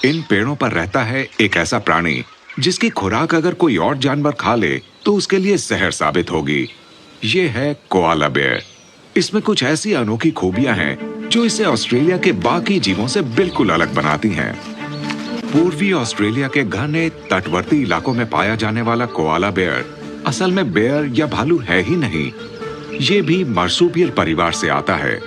इन पेड़ों पर रहता है एक ऐसा प्राणी जिसकी खुराक अगर कोई और जानवर खा ले तो उसके लिए जहर साबित होगी। ये है कोआला बेयर। इसमें कुछ ऐसी अनोखी खूबियां हैं जो इसे ऑस्ट्रेलिया के बाकी जीवों से बिल्कुल अलग बनाती हैं। पूर्वी ऑस्ट्रेलिया के घने तटवर्ती इलाकों में पाया जाने वाला कोआला बेयर असल में बेयर या भालू है ही नहीं, ये भी मार्सुपियल परिवार से आता है।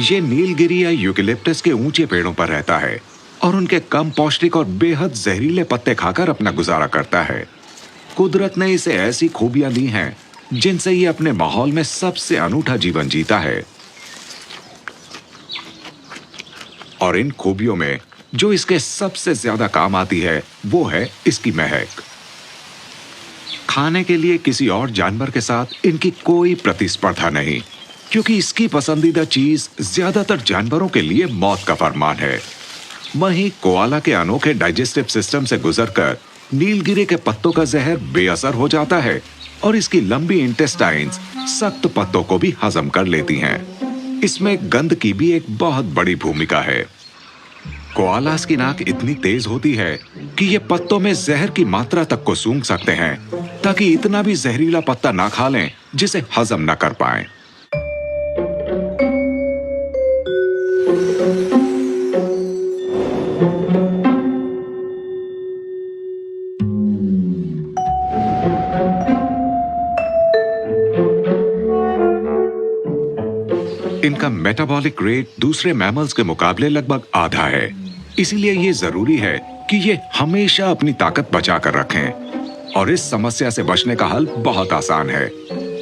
ये नीलगिरी या यूकेलिप्टस के ऊंचे पेड़ों पर रहता है और उनके कम पौष्टिक और बेहद जहरीले पत्ते खाकर अपना गुजारा करता है। कुदरत ने इसे ऐसी खूबियां दी हैं जिनसे ये अपने माहौल में सबसे अनूठा जीवन जीता है। और इन खूबियों में जो इसके सबसे ज्यादा काम आती है वो है इसकी महक। खाने के लिए किसी और जानवर के साथ इनकी कोई प्रतिस्पर्धा नहीं, क्योंकि इसकी पसंदीदा चीज ज्यादातर जानवरों के लिए मौत का फरमान है। वहीं कोआला के अनोखे डाइजेस्टिव सिस्टम से गुजरकर नीलगिरी के पत्तों का जहर बेअसर हो जाता है और इसकी लंबी इंटेस्टाइन्स सख्त पत्तों को भी हजम कर लेती हैं। इसमें गंध की भी एक बहुत बड़ी भूमिका है। कोआलास की नाक इतनी तेज होती है कि ये पत्तों में जहर की मात्रा तक को सूंघ सकते हैं, ताकि इतना भी जहरीला पत्ता ना खा लें जिसे हजम न कर पाएं। इनका मेटाबॉलिक रेट दूसरे मैमल्स के मुकाबले लगभग आधा है, इसीलिए ये जरूरी है कि ये हमेशा अपनी ताकत बचा कर रखें। और इस समस्या से बचने का हल बहुत आसान है,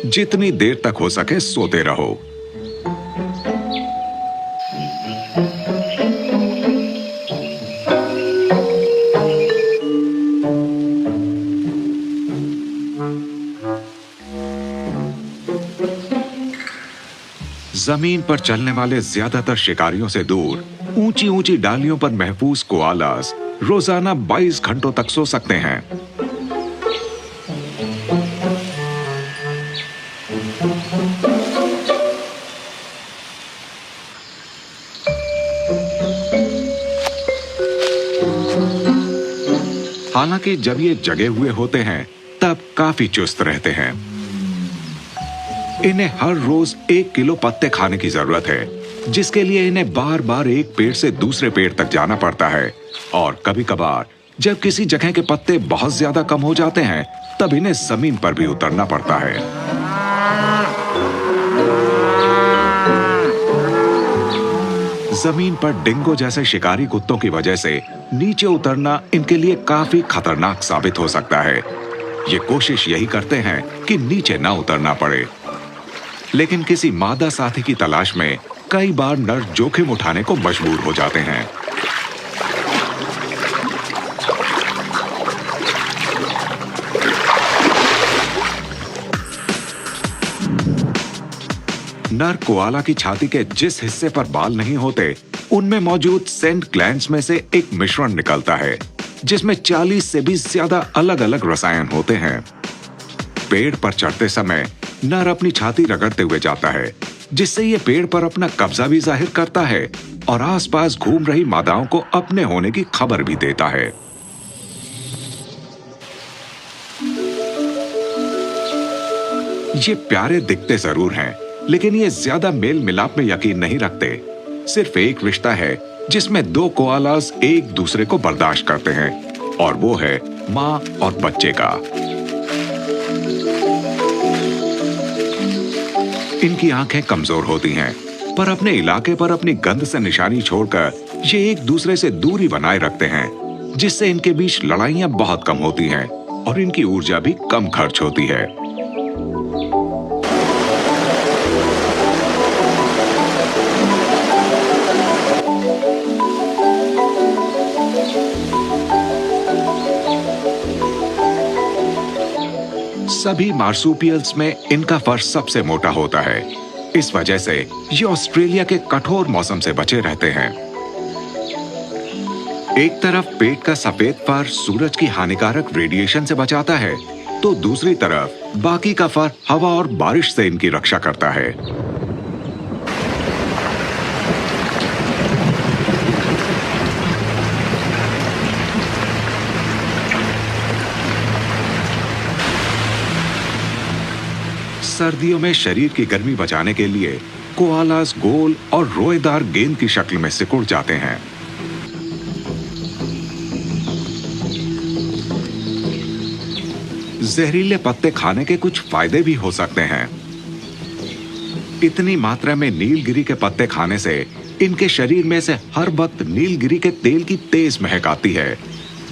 जितनी देर तक हो सके सोते रहो। जमीन पर चलने वाले ज्यादातर शिकारियों से दूर ऊंची ऊंची डालियों पर महफूज कोआलास रोजाना 22 घंटों तक सो सकते हैं। हालांकि जब ये जगे हुए होते हैं तब काफी चुस्त रहते हैं। इन्हें हर रोज 1 किलो पत्ते खाने की जरूरत है, जिसके लिए इन्हें बार बार एक पेड़ से दूसरे पेड़ तक जाना पड़ता है। और कभी कभार जब किसी जगह के पत्ते बहुत ज्यादा कम हो जाते हैं तब इन्हें जमीन पर भी उतरना पड़ता है। जमीन पर डिंगो जैसे शिकारी कुत्तों की वजह से नीचे उतरना इनके लिए काफी खतरनाक साबित हो सकता है। ये कोशिश यही करते हैं कि नीचे ना उतरना पड़े, लेकिन किसी मादा साथी की तलाश में कई बार नर जोखिम उठाने को मजबूर हो जाते हैं। नर कोआला की छाती के जिस हिस्से पर बाल नहीं होते, उनमें मौजूद सेंट ग्लैंड्स में से एक मिश्रण निकलता है, जिसमें 40 से भी ज्यादा अलग अलग रसायन होते हैं। पेड़ पर चढ़ते समय नर अपनी छाती रगड़ते हुए जाता है, जिससे ये पेड़ पर अपना कब्जा भी जाहिर करता है और आसपास घूम रही मादाओं को अपने होने की खबर भी देता है। ये प्यारे दिखते जरूर हैं, लेकिन ये ज्यादा मेल मिलाप में यकीन नहीं रखते। सिर्फ एक रिश्ता है जिसमें 2 कोआलास एक दूसरे को बर्दाश्त करते हैं, और वो है माँ और बच्चे का। इनकी आंखें कमजोर होती हैं, पर अपने इलाके पर अपनी गंध से निशानी छोड़कर ये एक दूसरे से दूरी बनाए रखते हैं, जिससे इनके बीच लड़ाइयां बहुत कम होती हैं और इनकी ऊर्जा भी कम खर्च होती है। सभी मार्सुपियल्स में इनका फर सबसे मोटा होता है। इस वजह से ये ऑस्ट्रेलिया के कठोर मौसम से बचे रहते हैं। एक तरफ पेट का सफेद फर सूरज की हानिकारक रेडिएशन से बचाता है, तो दूसरी तरफ बाकी का फर हवा और बारिश से इनकी रक्षा करता है। सर्दियों में शरीर की गर्मी बचाने के लिए कोआलास गोल और रोएदार गेंद की शक्ल में सिकुड़ जाते हैं। जहरीले पत्ते खाने के कुछ फायदे भी हो सकते हैं। इतनी मात्रा में नीलगिरी के पत्ते खाने से इनके शरीर में से हर वक्त नीलगिरी के तेल की तेज महक आती है,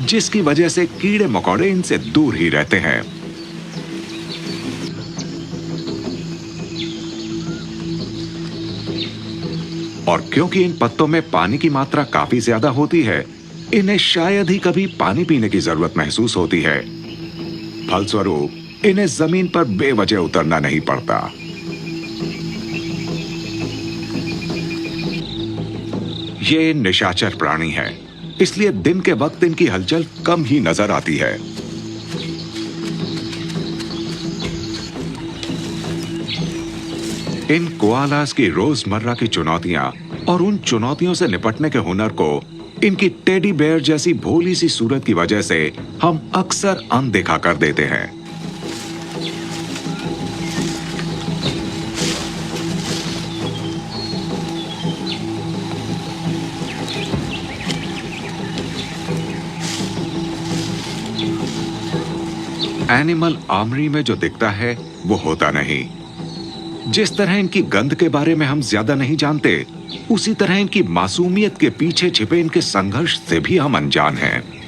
जिसकी वजह से कीड़े मकोड़े इनसे दूर ही रहते हैं। और क्योंकि इन पत्तों में पानी की मात्रा काफी ज्यादा होती है, इन्हें शायद ही कभी पानी पीने की जरूरत महसूस होती है। फलस्वरूप इन्हें जमीन पर बेवजह उतरना नहीं पड़ता। ये निशाचर प्राणी है, इसलिए दिन के वक्त इनकी हलचल कम ही नजर आती है। इन कोआलास की रोजमर्रा की चुनौतियां और उन चुनौतियों से निपटने के हुनर को इनकी टेडी बेयर जैसी भोली सी सूरत की वजह से हम अक्सर अनदेखा कर देते हैं। एनिमल आर्मरी में जो दिखता है वो होता नहीं। जिस तरह इनकी गंध के बारे में हम ज्यादा नहीं जानते, उसी तरह इनकी मासूमियत के पीछे छिपे इनके संघर्ष से भी हम अनजान हैं।